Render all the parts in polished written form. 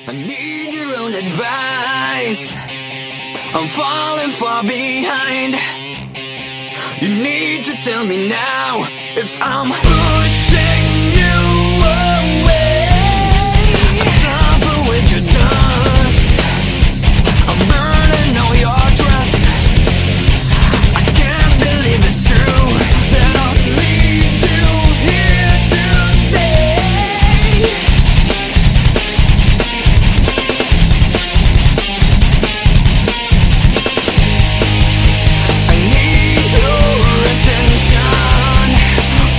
I need your own advice. I'm falling far behind. You need to tell me now if I'm pushing you away. I suffer with your dust. I'm burning all your trust. I can't believe it's true that I'll lead you here to stay. I need your attention.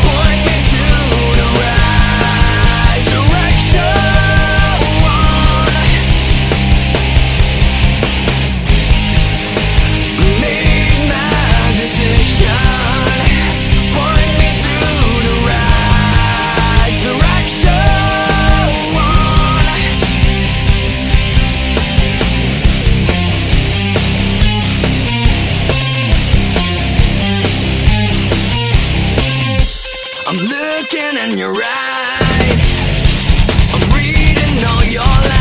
Point me to the right direction. Make my decision. Point me to the right direction. I'm looking in your eyes. I'm reading all your lies.